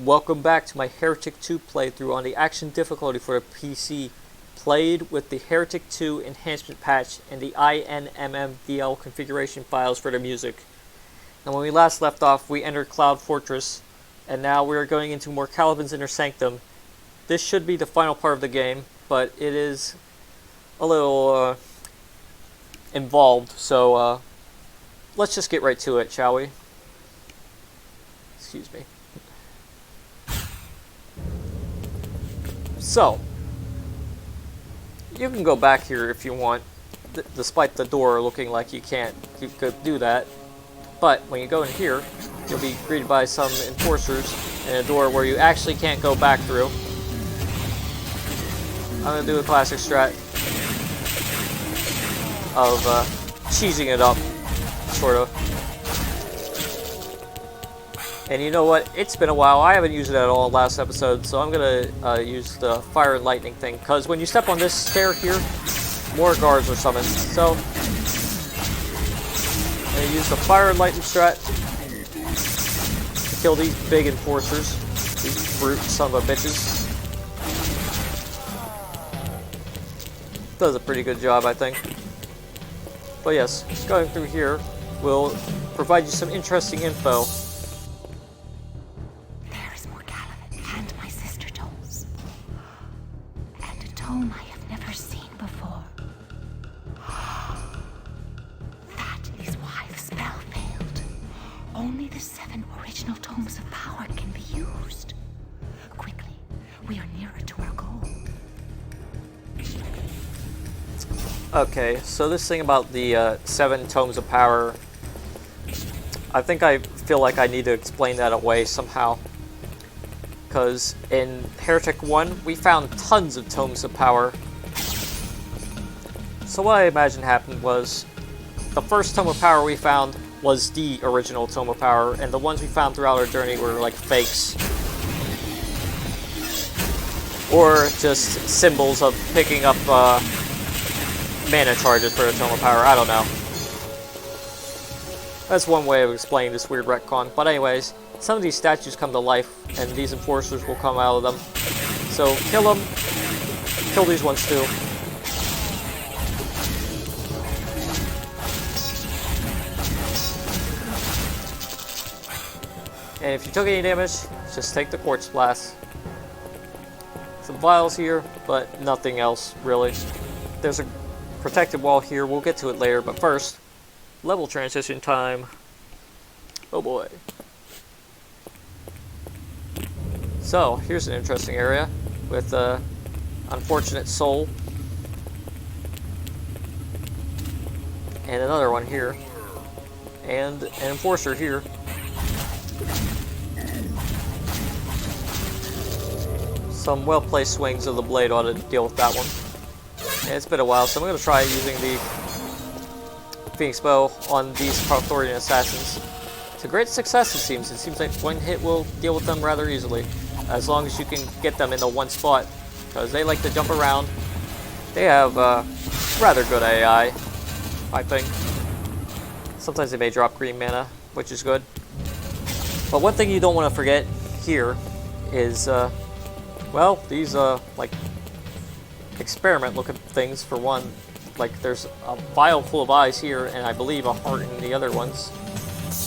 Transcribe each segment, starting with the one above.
Welcome back to my Heretic II playthrough on the action difficulty for the PC, played with the Heretic II enhancement patch and the INMMVL configuration files for the music. And when we last left off, we entered Cloud Fortress, and now we are going into Morcalavin's inner Sanctum. This should be the final part of the game, but it is a little involved, so let's just get right to it, shall we? Excuse me. So, you can go back here if you want, despite the door looking like you could do that. But when you go in here, you'll be greeted by some enforcers and a door where you actually can't go back through. I'm going to do a classic strat of cheesing it up, sort of. And you know what? It's been a while. I haven't used it at all last episode, so I'm going to use the fire and lightning thing. Because when you step on this stair here, more guards are summoned. So, I'm going to use the fire and lightning strat to kill these big enforcers. These brute son of a bitches. Does a pretty good job, I think. But yes, going through here will provide you some interesting info. Tome I have never seen before. That is why the spell failed. Only the 7 original tomes of power can be used. Quickly, we are nearer to our goal. Okay, so this thing about the 7 tomes of power, I think I feel like I need to explain that away somehow. Because in Heretic 1, we found tons of tomes of power. So what I imagine happened was, the first tome of power we found was the original tome of power, and the ones we found throughout our journey were like fakes. Or just symbols of picking up mana charges for a tome of power, I don't know. That's one way of explaining this weird retcon, but anyways. Some of these statues come to life, and these enforcers will come out of them. So, kill them. Kill these ones, too. And if you took any damage, just take the Quartz Blast. Some vials here, but nothing else, really. There's a protected wall here. We'll get to it later, but first, level transition time. Oh boy. So, here's an interesting area with an unfortunate soul. And another one here. And an enforcer here. Some well-placed swings of the blade ought to deal with that one. And it's been a while, so I'm going to try using the Phoenix Bow on these Praetorian assassins. To great success, it seems. It seems like one hit will deal with them rather easily. As long as you can get them into one spot, because they like to jump around. They have rather good AI, I think. Sometimes they may drop green mana, which is good. But one thing you don't want to forget here is, well, these like experiment-looking things for one. Like there's a vial full of eyes here, and I believe a heart in the other ones.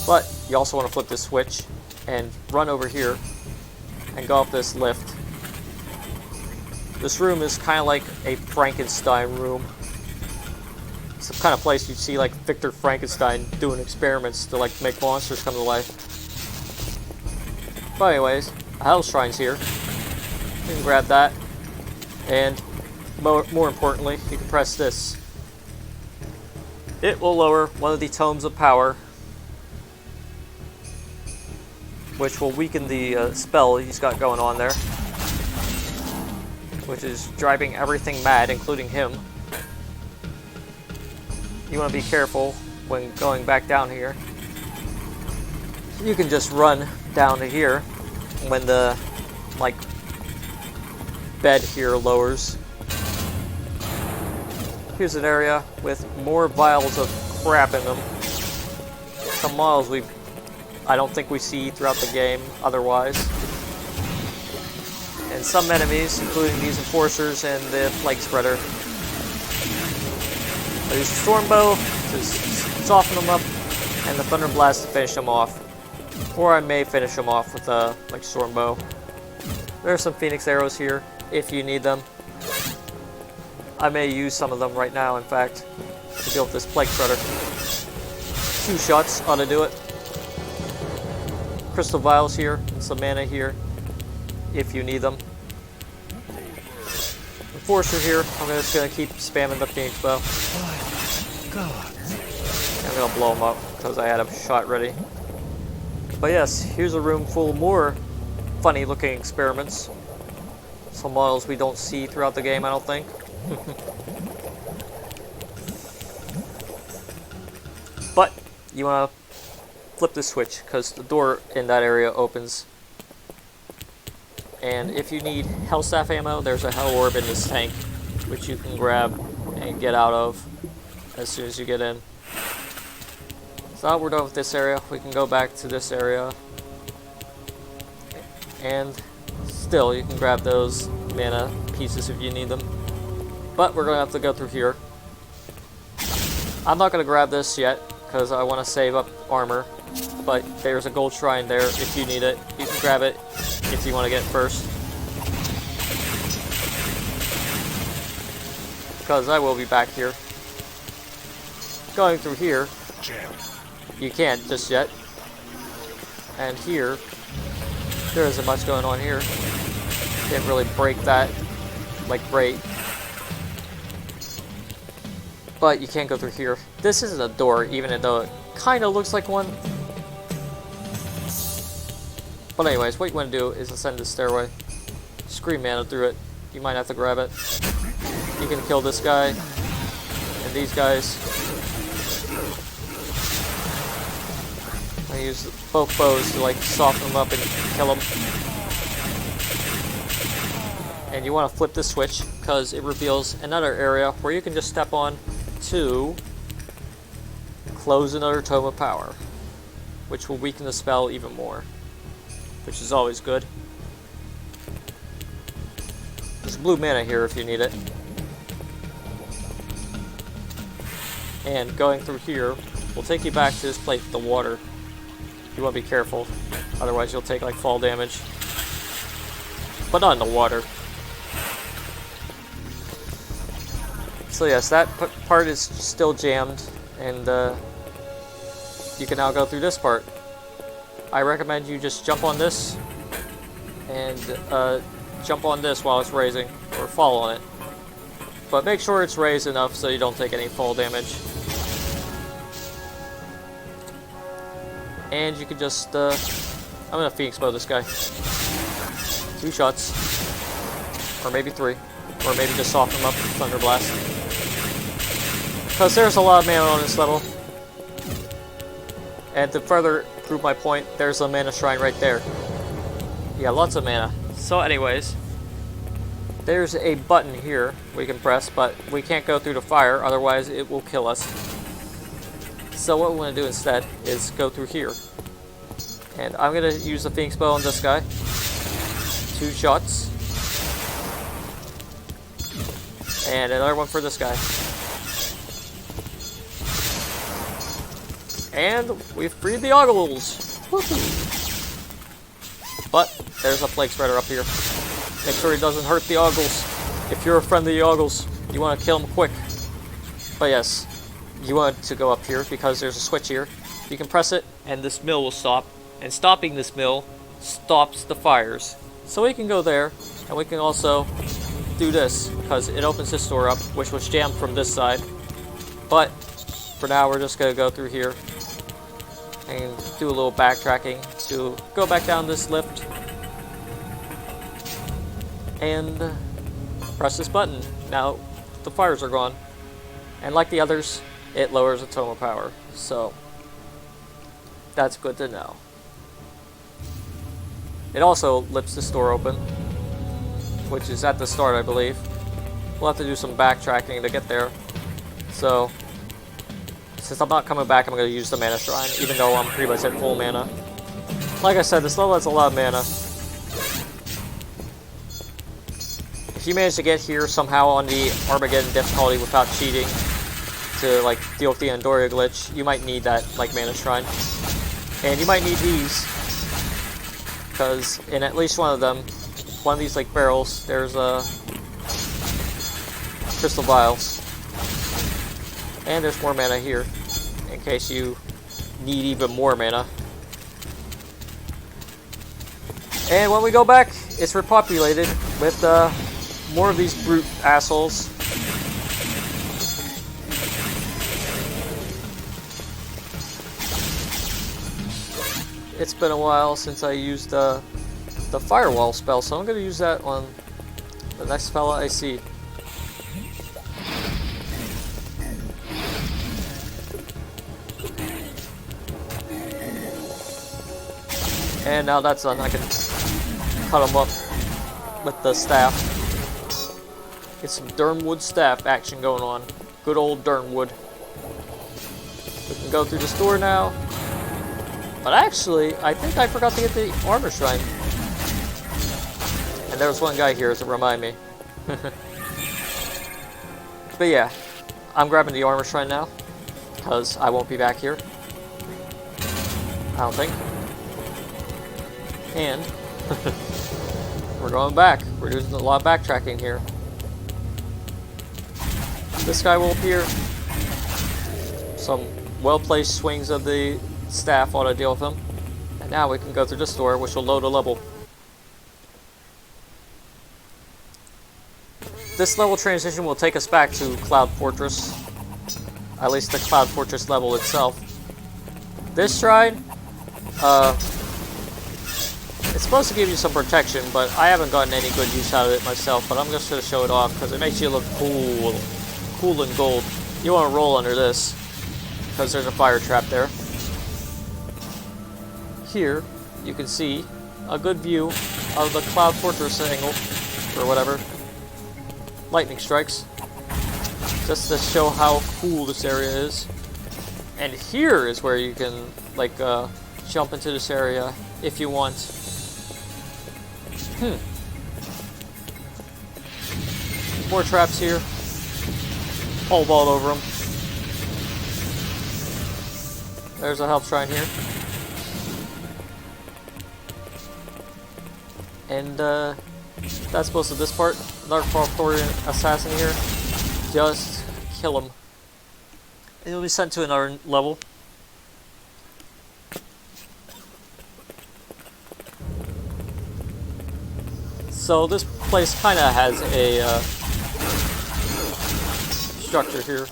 But you also want to flip this switch and run over here. And go up this lift. This room is kind of like a Frankenstein room. It's the kind of place you'd see like Victor Frankenstein doing experiments to like make monsters come to life. But anyways, a Hell Shrine's here. You can grab that. And more importantly, you can press this. It will lower one of the tomes of power, which will weaken the spell he's got going on there, which is driving everything mad, including him. You want to be careful when going back down here. You can just run down to here when the bed here lowers. Here's an area with more vials of crap in them. Some models I don't think we see throughout the game otherwise. and some enemies, including these enforcers and the plague spreader. I use the storm bow to soften them up, and the thunder blast to finish them off. Or I may finish them off with a storm bow. There are some phoenix arrows here if you need them. I may use some of them right now, in fact, to deal with this plague spreader. 2 shots ought to do it. Crystal vials here and some mana here if you need them. Enforcer here. I'm just gonna keep spamming the phoenix bow. God. I'm gonna blow him up because I had a shot ready. But yes, here's a room full of more funny looking experiments. Some models we don't see throughout the game, I don't think. But you want to flip the switch because the door in that area opens. And if you need hell staff ammo, there's a hell orb in this tank which you can grab and get out of as soon as you get in. So now we're done with this area. We can go back to this area. And still, you can grab those mana pieces if you need them. But we're going to have to go through here. I'm not going to grab this yet because I want to save up armor. But there's a gold shrine there if you need it. You can grab it if you want to get it first. Because I will be back here. Going through here. You can't just yet. And here, there isn't much going on here. Can't really break that like great. But you can't go through here. This isn't a door, even though it kind of looks like one. But anyways, what you want to do is ascend the stairway. Scream mana through it. You might have to grab it. You can kill this guy. And these guys. I use both bows to soften them up and kill them. And you want to flip the switch because it reveals another area where you can just step on to close another tome of power, which will weaken the spell even more, which is always good. There's blue mana here if you need it. And going through here will take you back to this place with the water. You want to be careful, otherwise you'll take fall damage. But not in the water. So yes, that part is still jammed, and you can now go through this part. I recommend you just jump on this, and jump on this while it's raising, or fall on it. But make sure it's raised enough so you don't take any fall damage. And you can just, I'm gonna Phoenix bow this guy. 2 shots. Or maybe 3. Or maybe just soften him up with Thunder Blast. Because there's a lot of mana on this level. And to further prove my point, there's a mana shrine right there. Yeah, lots of mana. So anyways, there's a button here we can press, but we can't go through the fire, otherwise it will kill us. So what we want to do instead is go through here. And I'm going to use the Phoenix bow on this guy. 2 shots. And another one for this guy. And we've freed the ogles. But there's a plague spreader up here. Make sure he doesn't hurt the ogles. If you're a friend of the ogles, you want to kill him quick. But yes, you want to go up here because there's a switch here. You can press it and this mill will stop. And stopping this mill stops the fires. So we can go there, and we can also do this because it opens this door up, which was jammed from this side. But for now, we're just going to go through here and do a little backtracking to go back down this lift and press this button. Now the fires are gone, and like the others, it lowers the tome of power, so that's good to know. It also lifts this door open, which is at the start, I believe. We'll have to do some backtracking to get there. So, since I'm not coming back, I'm going to use the mana shrine, even though I'm pretty much at full mana. Like I said, this level has a lot of mana. if you manage to get here somehow on the Armageddon difficulty without cheating to like deal with the Andoria glitch, you might need that like mana shrine. And you might need these, because in at least one of them, one of these like barrels, there's crystal vials. And there's more mana here, in case you need even more mana. And when we go back, it's repopulated with more of these brute assholes. It's been a while since I used the firewall spell, so I'm going to use that on the next fella I see. And now that's done, I can cut him up with the staff. Get some Durnwood staff action going on. Good old Durnwood. We can go through the store now. But actually, I think I forgot to get the armor shrine. And there was one guy here to remind me. But yeah, I'm grabbing the armor shrine now, because I won't be back here. I don't think. And we're going back. We're doing a lot of backtracking here. This guy will appear. Some well-placed swings of the staff ought to deal with him. And now we can go through the store, which will load a level. This level transition will take us back to Cloud Fortress. At least the Cloud Fortress level itself. This shrine, it's supposed to give you some protection, but I haven't gotten any good use out of it myself, but I'm just going to show it off because it makes you look cool. Cool and gold. You want to roll under this because there's a fire trap there. Here, you can see a good view of the Cloud Fortress angle, or whatever. Lightning strikes. Just to show how cool this area is. And here is where you can, like, jump into this area if you want. More traps here. All balled over them. There's a health shrine here. And that's most of this part. Another Corvus assassin here. Just kill him. And he'll be sent to another level. So this place kind of has a structure here.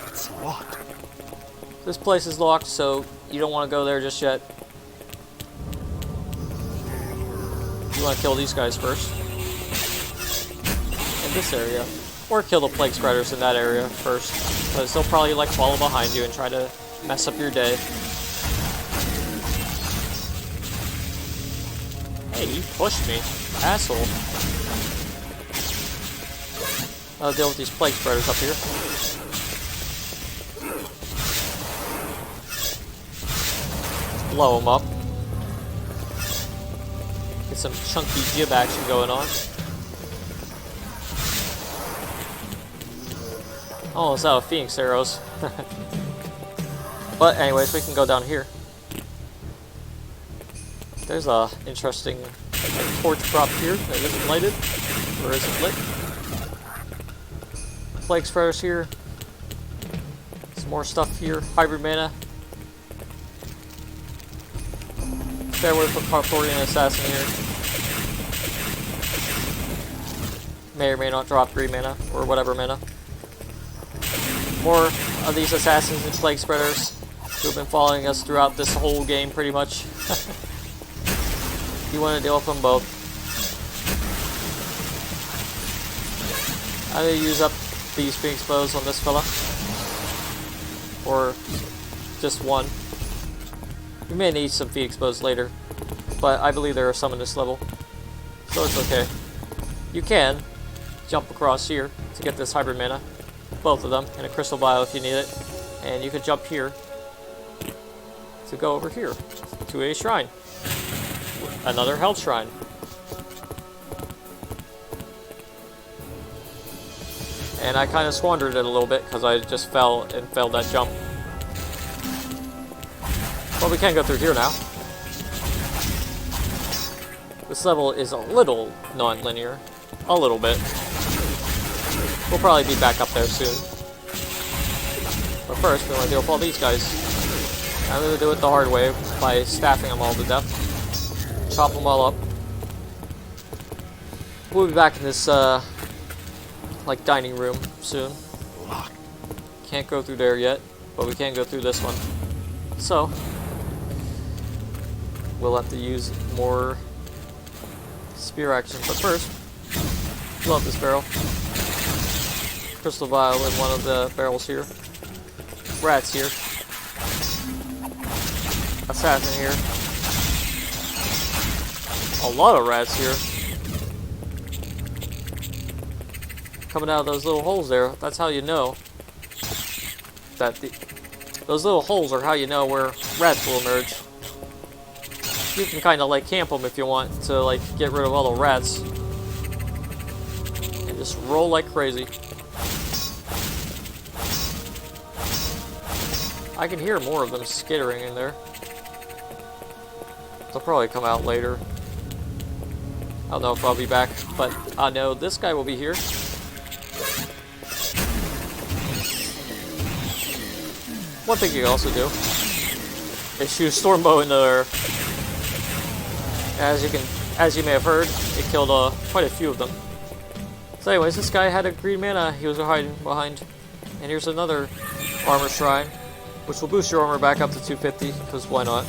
It's locked. This place is locked, so you don't want to go there just yet. You want to kill these guys first. In this area. Or kill the plague spreaders in that area first. Because they'll probably like follow behind you and try to mess up your day. Hey, you pushed me. Asshole. I'll deal with these plague spreaders up here. Blow them up. Get some chunky jib action going on. Oh, it's out of Phoenix arrows. But anyways, we can go down here. There's a interesting torch prop here that isn't lighted. Or isn't lit. Plague spreaders here. Some more stuff here. Hybrid mana. Stay away from Corvus assassin here. May or may not drop 3 mana, or whatever mana. More of these assassins and plague spreaders who have been following us throughout this whole game pretty much. You want to deal with them both. I'm going to use up these Phoenix bows on this fella. Or just one. We may need some Phoenix bows later, but I believe there are some in this level. So it's okay. You can jump across here to get this hybrid mana. Both of them, and a crystal vial if you need it. And you could jump here to go over here to a shrine. Another health shrine. And I kind of squandered it a little bit because I just fell and failed that jump. But we can go through here now. This level is a little non-linear. A little bit. We'll probably be back up there soon. But first, we want to deal with all these guys. I'm going to do it the hard way by staffing them all to death. Chop them all up. We'll be back in this, like, dining room soon. Can't go through there yet, but we can go through this one. So, we'll have to use more spear action. But first, blow up this barrel. Crystal vial in one of the barrels here. Rats here. Assassin here. A lot of rats here. Coming out of those little holes there. That's how you know that those little holes are how you know where rats will emerge. You can kind of like camp them if you want to like get rid of all the rats. And just roll like crazy. I can hear more of them skittering in there. They'll probably come out later. I don't know if I'll be back, but I know this guy will be here. One thing you can also do is shoot a stormbow into there. As you may have heard, it killed quite a few of them. So anyways, this guy had a green mana he was hiding behind. And here's another armor shrine, which will boost your armor back up to 250, because why not?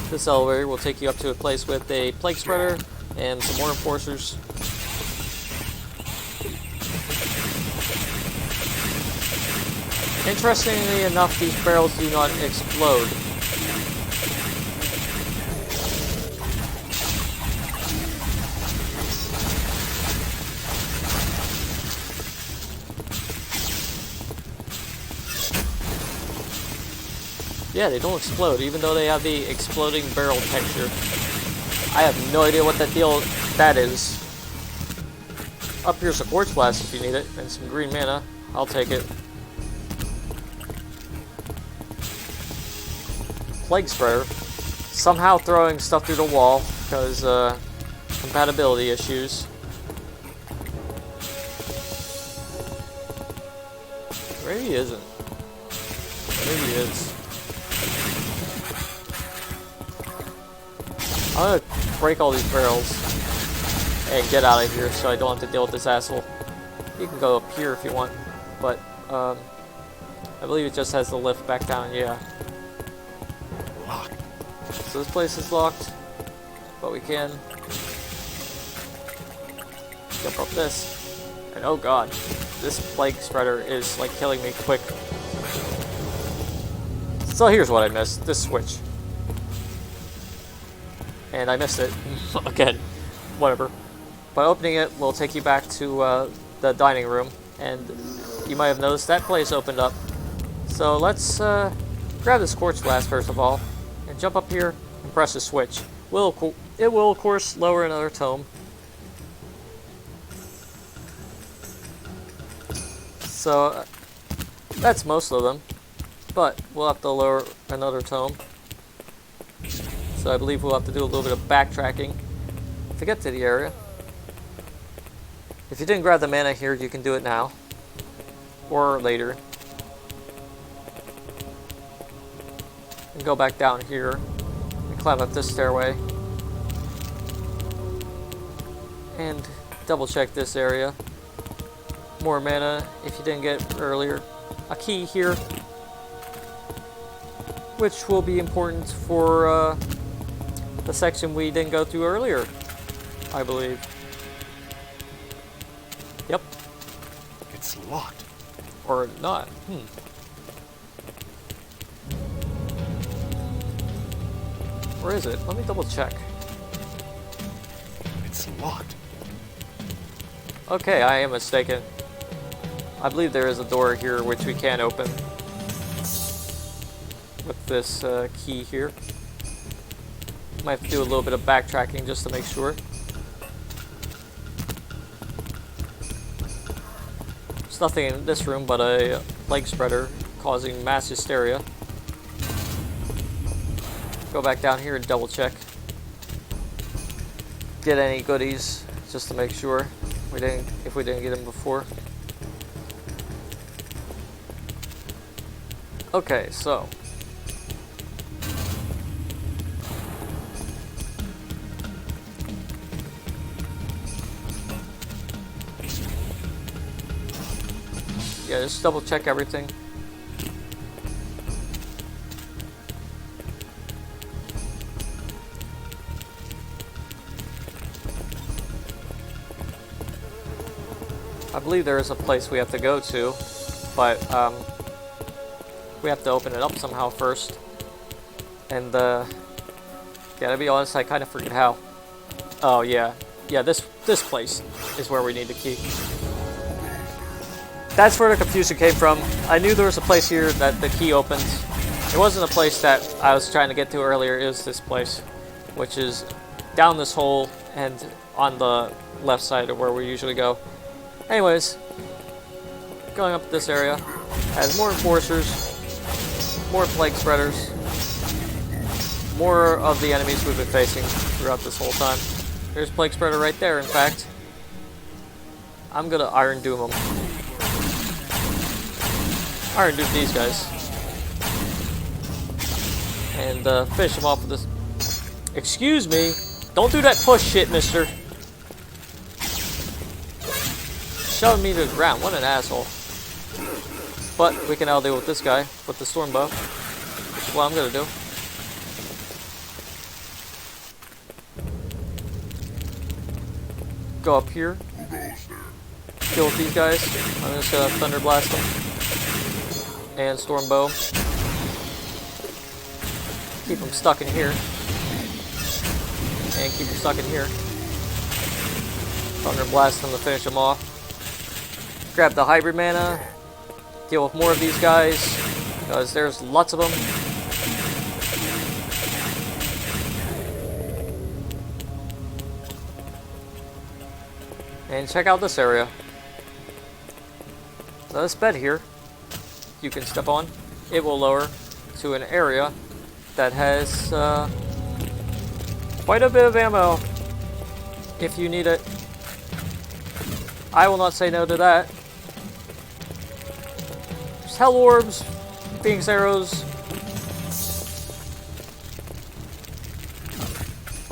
This elevator will take you up to a place with a plague spreader and some more enforcers. Interestingly enough, these barrels do not explode. Yeah, they don't explode, even though they have the exploding barrel texture. I have no idea what that is. Up here's a Quartz Blast if you need it, and some green mana. I'll take it. Plague Spreader. Somehow throwing stuff through the wall, because compatibility issues. Maybe he isn't. Maybe he is. I'm gonna break all these barrels and get out of here so I don't have to deal with this asshole. You can go up here if you want, but I believe it just has the lift back down, yeah. Locked. So this place is locked, but we can jump up this. And oh god, this plague spreader is like killing me quick. So here's what I missed, this switch. And I missed it again, whatever. By opening it, we'll take you back to the dining room, and you might have noticed that place opened up. So let's grab this Quartz Blast first of all, and jump up here and press the switch. It will of course lower another tome. So that's most of them, but we'll have to lower another tome. So I believe we'll have to do a little bit of backtracking to get to the area. If you didn't grab the mana here, you can do it now. Or later. And go back down here and climb up this stairway. And double check this area. More mana if you didn't get it earlier. A key here, which will be important for the section we didn't go through earlier, I believe. Yep. It's locked. Or not. Where is it? Let me double check. It's locked. Okay, I am mistaken. I believe there is a door here which we can open with this key here. Might have to do a little bit of backtracking just to make sure. nothing in this room but a plague spreader causing mass hysteria. Go back down here and double check. Get any goodies just to make sure if we didn't get them before. Okay, so yeah, just double check everything. I believe there is a place we have to go to, but we have to open it up somehow first. And yeah, to be honest, I kind of forget how. Oh yeah, this place is where we need the key. That's where the confusion came from. I knew there was a place here that the key opens. It wasn't a place that I was trying to get to earlier. It was this place, which is down this hole and on the left side of where we usually go. Anyways, going up this area has more enforcers, more plague spreaders, more of the enemies we've been facing throughout this whole time. There's plague spreader right there, in fact. I'm gonna Iron Doom them. Iron Doom these guys. And finish them off with this. Excuse me! Don't do that push shit, mister! Shoving me to the ground. What an asshole. But we can now deal with this guy with the storm bow, which is what I'm gonna do. Go up here. Deal with these guys. I'm just gonna thunder blast them. And storm bow. Keep them stuck in here. And keep them stuck in here. Thunder blast them to finish them off. Grab the hybrid mana, deal with more of these guys, because there's lots of them. And check out this area. So this bed here, you can step on. It will lower to an area that has quite a bit of ammo if you need it. I will not say no to that. There's hell orbs, Phoenix arrows.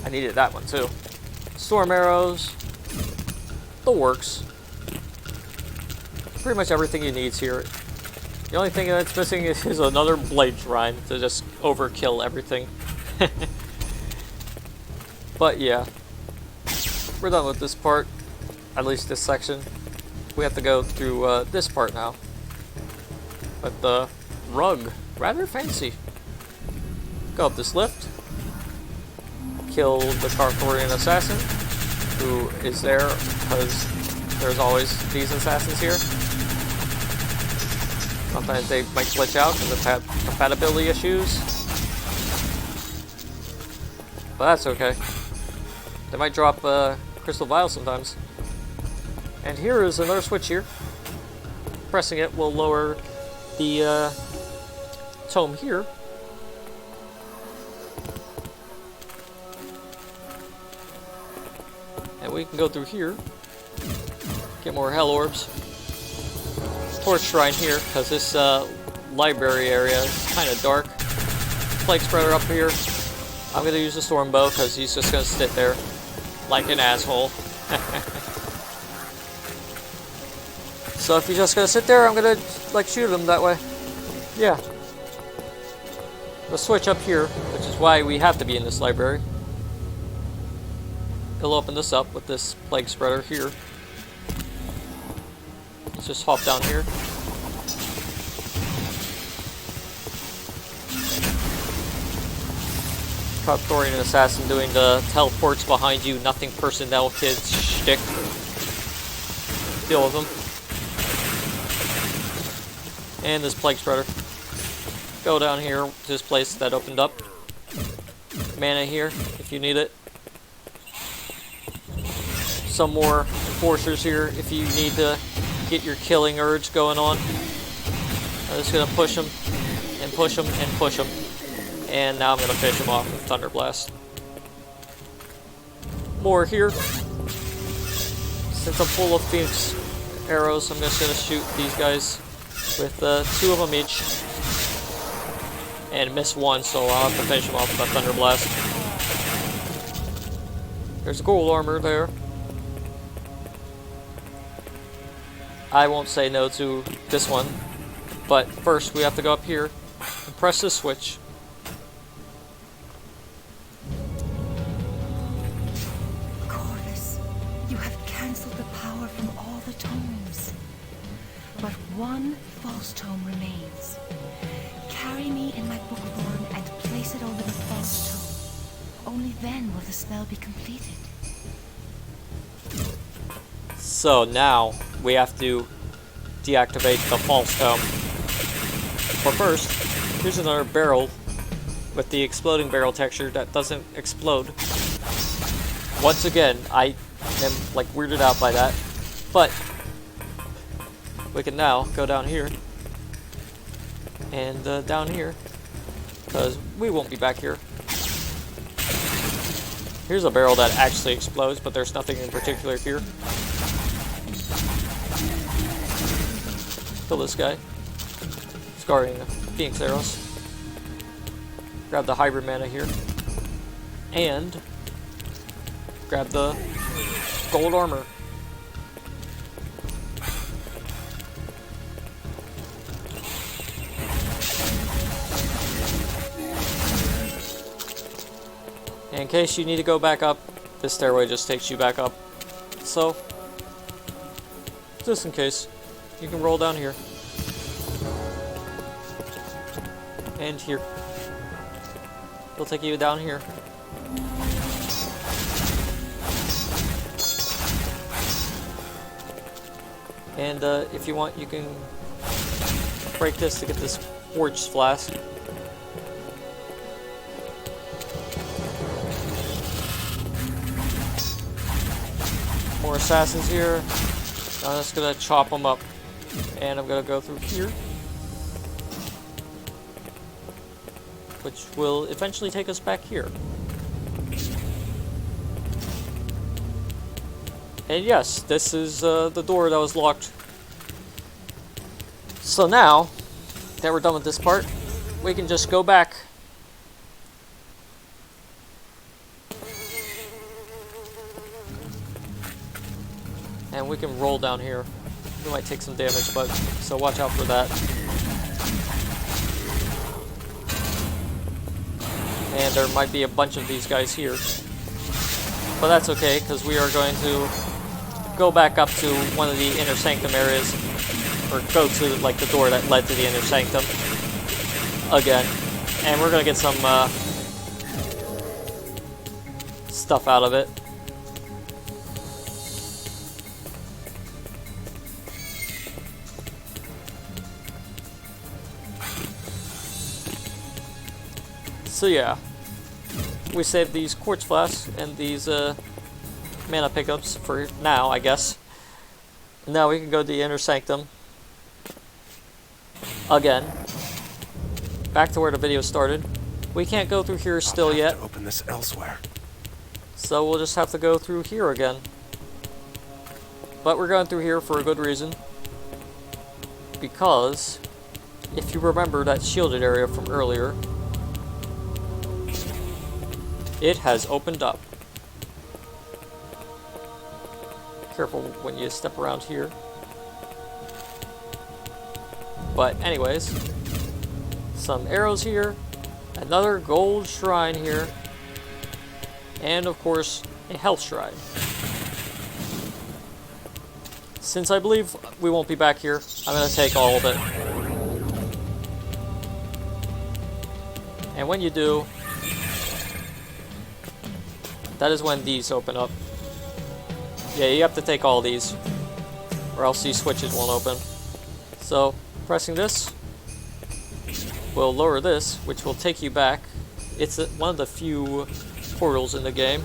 I needed that one too. Storm arrows. The works. Pretty much everything you need here. The only thing that's missing is another blade shrine to just overkill everything. But yeah, we're done with this part. At least this section. We have to go through this part now. But the rug, rather fancy. Go up this lift. Kill the Carthorian assassin, who is there because there's always these assassins here. Sometimes they might glitch out because of compatibility issues. But that's okay. They might drop crystal vials sometimes. And here is another switch here. Pressing it will lower the tome here. And we can go through here. Get more hell orbs. Torch shrine here, because this library area is kind of dark. Plague spreader up here. I'm going to use the storm bow, because he's just going to sit there like an asshole. So if he's just gonna sit there, I'm gonna like shoot him that way. Yeah. The switch up here, which is why we have to be in this library. He'll open this up with this plague spreader here. Let's just hop down here. Carthorian assassin doing the teleports behind you, nothing personnel kids shtick. Deal with them. And this plague spreader. Go down here to this place that opened up. Mana here if you need it. Some more enforcers here if you need to get your killing urge going on. I'm just gonna push him and push him and push him, and now I'm gonna finish him off with Thunder Blast. More here. Since I'm full of Phoenix arrows, I'm just gonna shoot these guys with 2 of them each, and miss one, so I'll have to finish him off with a Thunder Blast. There's a gold armor there. I won't say no to this one, but first we have to go up here and press this switch. Corvus, you have cancelled the power from all the tomes. But one false tome remains. Carry me in my bookthorn and place it over the false tome. Only then will the spell be completed. So now we have to deactivate the false tome. But first, here's another barrel with the exploding barrel texture that doesn't explode. Once again, I am like weirded out by that. But we can now go down here and down here, because we won't be back here. Here's a barrel that actually explodes, but there's nothing in particular here. Kill this guy. He's guarding the Phoenix arrows. Grab the hybrid mana here. And grab the gold armor. In case you need to go back up, this stairway just takes you back up. So, just in case, you can roll down here. And here. It'll take you down here. And if you want, you can break this to get this forged flask. More assassins here. I'm just gonna chop them up, and I'm gonna go through here, which will eventually take us back here. And yes, this is the door that was locked. So now that we're done with this part, we can just go back. And we can roll down here. We might take some damage, but so watch out for that. And there might be a bunch of these guys here. But that's okay, because we are going to go back up to one of the inner sanctum areas, or go to like the door that led to the inner sanctum again. And we're going to get some stuff out of it. So yeah, we saved these quartz flasks and these mana pickups for now, I guess. Now we can go to the inner sanctum again, back to where the video started. We can't go through here still yet. To open this elsewhere. So we'll just have to go through here again. But we're going through here for a good reason, because if you remember that shielded area from earlier, it has opened up. Careful when you step around here. But anyways, some arrows here, another gold shrine here, and of course a health shrine. Since I believe we won't be back here, I'm going to take all of it. And when you do, that is when these open up. Yeah, you have to take all these, or else these switches won't open. So, pressing this will lower this, which will take you back. It's one of the few portals in the game.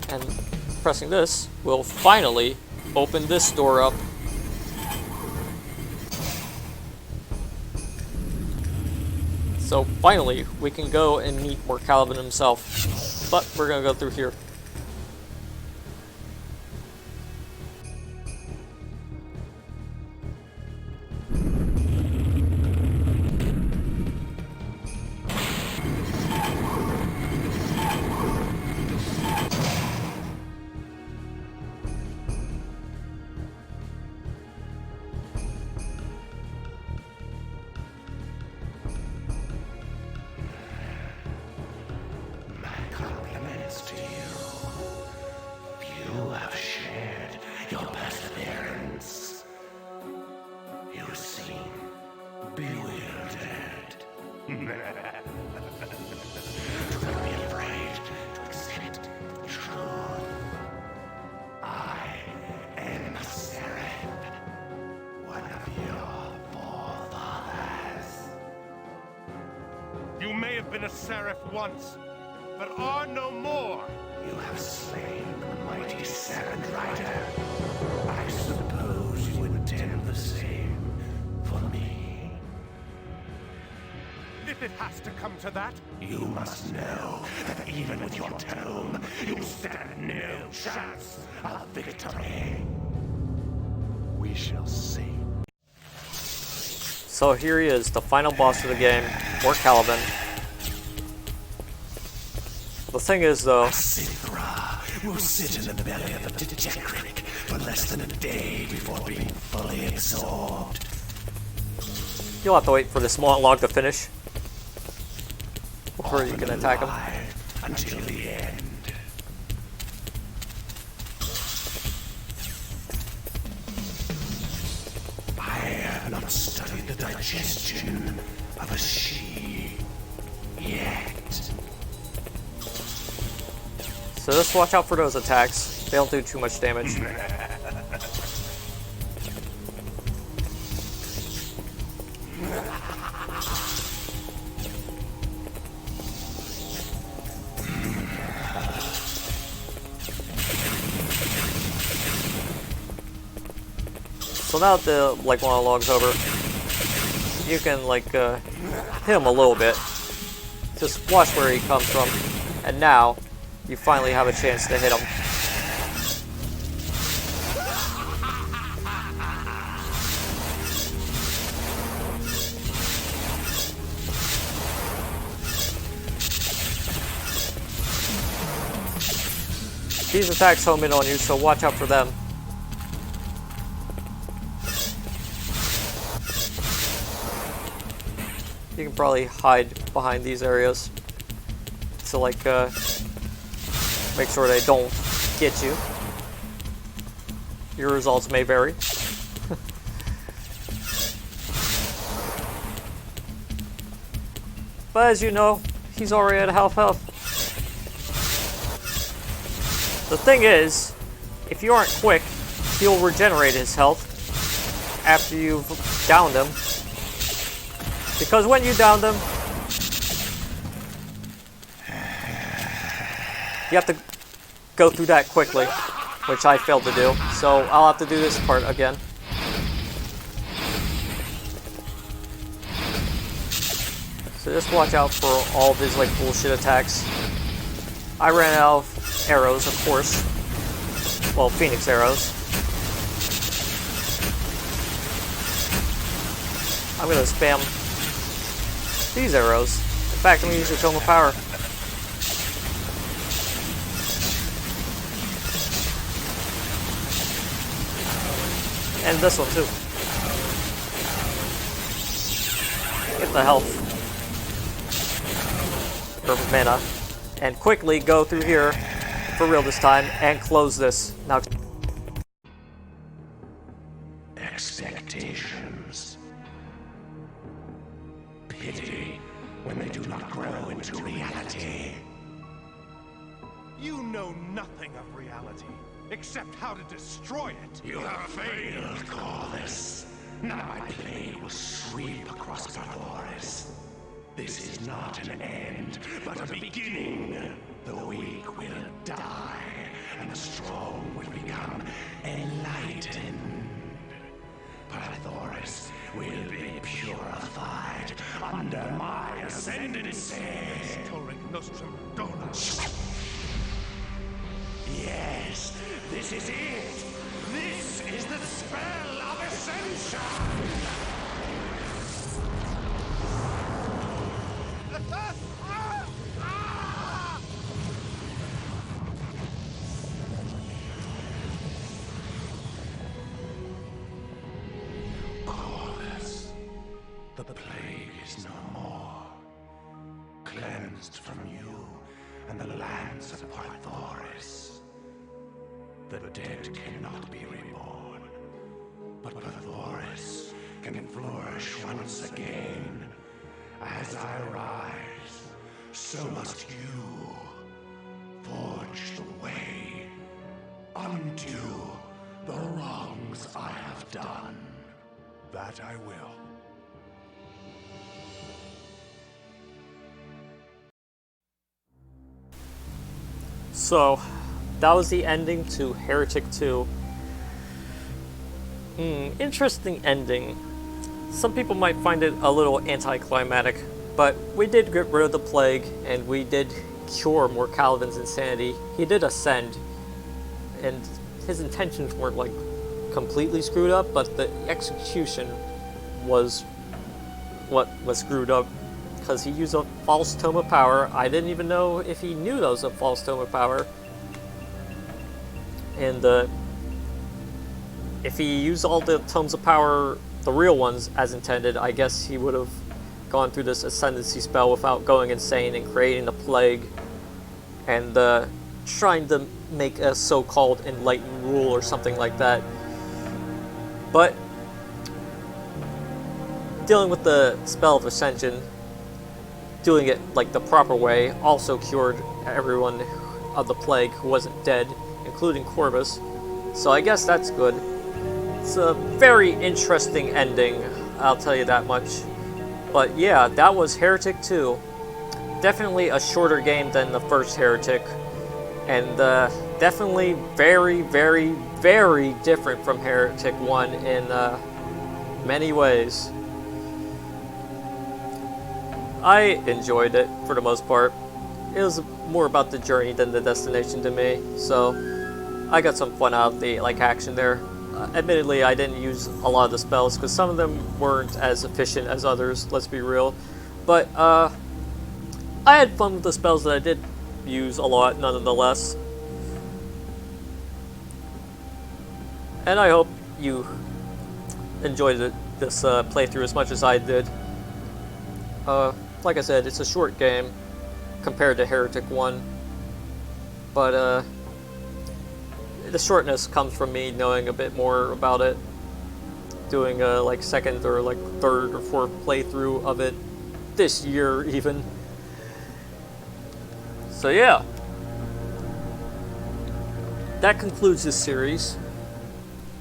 And pressing this will finally open this door up. So finally, we can go and meet Morcalavin himself. But we're going to go through here. You may have been a seraph once, but are no more. You have slain the mighty Seraph Rider. I suppose you intend the same for me. If it has to come to that, You must know that even with your tome, you stand no chance of victory. we shall see. So here he is, the final boss of the game, Morcalavin. The thing is, though, Sithra will sit in the belly of a Tejekrik for less than a day before being fully absorbed. you'll have to wait for this monologue to finish before you can attack him. Alive until the end. I have not studied the digestion of a she yet. So just watch out for those attacks. They don't do too much damage. So now that the monologue's over, you can hit him a little bit. Just watch where he comes from, and now you finally have a chance to hit him. These attacks home in on you, so watch out for them. You can probably hide behind these areas to make sure they don't get you. Your results may vary. But as you know, he's already at half health. The thing is, if you aren't quick, he'll regenerate his health after you've downed him. Because when you downed him, you have to go through that quickly, which I failed to do. So I'll have to do this part again. So just watch out for all of his bullshit attacks. I ran out of arrows, of course. Well, Phoenix arrows. I'm gonna spam these arrows. In fact, I'm gonna use the Tome of Power. And this one too. Get the health. Or mana. And quickly go through here, for real this time, and close this. Now. Expectations. Pity when they do not grow into reality. You know nothing of reality, except how to destroy it. You have failed, Corvus. Now my blade will sweep across Corvus. This is not an end, but a beginning. The weak will die, and the strong will become enlightened. Pythoris will be purified under my ascendancy. Torrent nostrum dona. Yes, this is it. This is the spell of ascension. Corvus, the plague is no more. Cleansed from you and the lands of Pythoris. The dead cannot be reborn, but Pythoris can flourish once again. As I rise, so must you. Forge the way. Undo the wrongs I have done. That I will. So, that was the ending to Heretic II. Interesting ending. Some people might find it a little anticlimactic, but we did get rid of the plague, and we did cure Morcalavin's insanity. He did ascend, and his intentions weren't like completely screwed up, but the execution was what was screwed up, because he used a false tome of power. I didn't even know if he knew that was a false tome of power. And if he used all the tomes of power, the real ones, as intended, I guess he would have gone through this ascendancy spell without going insane and creating the plague and trying to make a so-called enlightened rule or something like that. But dealing with the spell of ascension, doing it like the proper way, also cured everyone of the plague who wasn't dead, including Corvus. So I guess that's good. It's a very interesting ending, I'll tell you that much. But yeah, that was Heretic II. Definitely a shorter game than the first Heretic. And definitely very, very, very different from Heretic 1 in many ways. I enjoyed it for the most part. It was more about the journey than the destination to me, so I got some fun out of the action there. Admittedly, I didn't use a lot of the spells because some of them weren't as efficient as others, let's be real. But I had fun with the spells that I did use a lot, nonetheless. And I hope you enjoyed this playthrough as much as I did. Like I said, it's a short game compared to Heretic 1, but the shortness comes from me knowing a bit more about it, doing a second or third or fourth playthrough of it this year even. So yeah, that concludes this series,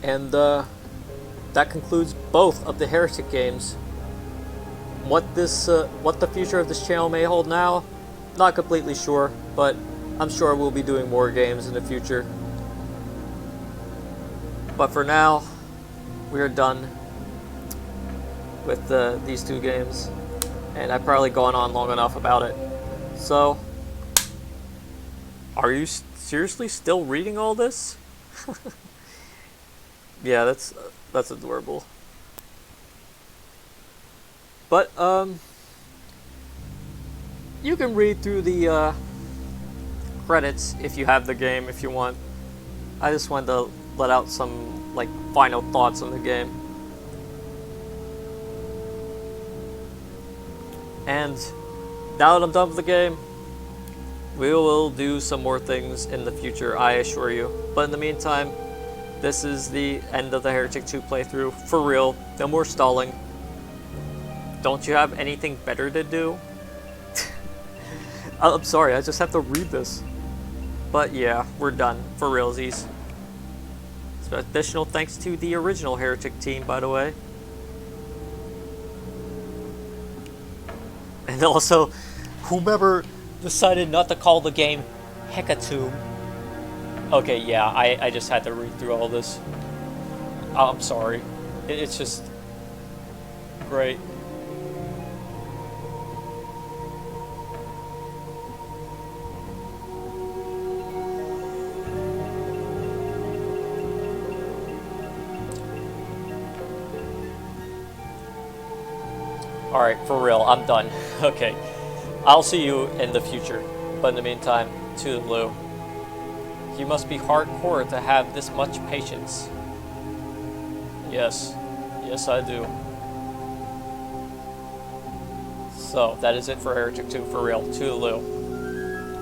and that concludes both of the Heretic games. What the future of this channel may hold now, not completely sure, but I'm sure we'll be doing more games in the future. But for now, we are done with these two games, and I've probably gone on long enough about it. So, are you seriously still reading all this? Yeah, that's adorable. But you can read through the credits if you have the game, if you want. I just wanted to let out some final thoughts on the game. And now that I'm done with the game, we will do some more things in the future, I assure you. But in the meantime, this is the end of the Heretic 2 playthrough. For real, no more stalling. Don't you have anything better to do? I'm sorry, I just have to read this. But yeah, we're done. For realsies. So additional thanks to the original Heretic team, by the way. And also, whomever decided not to call the game Hecatomb. Okay, yeah, I just had to read through all this. I'm sorry. It's just great. Alright, for real, I'm done. Okay. I'll see you in the future. But in the meantime, toodaloo. You must be hardcore to have this much patience. Yes. Yes, I do. So, that is it for Heretic II, for real. Toodaloo.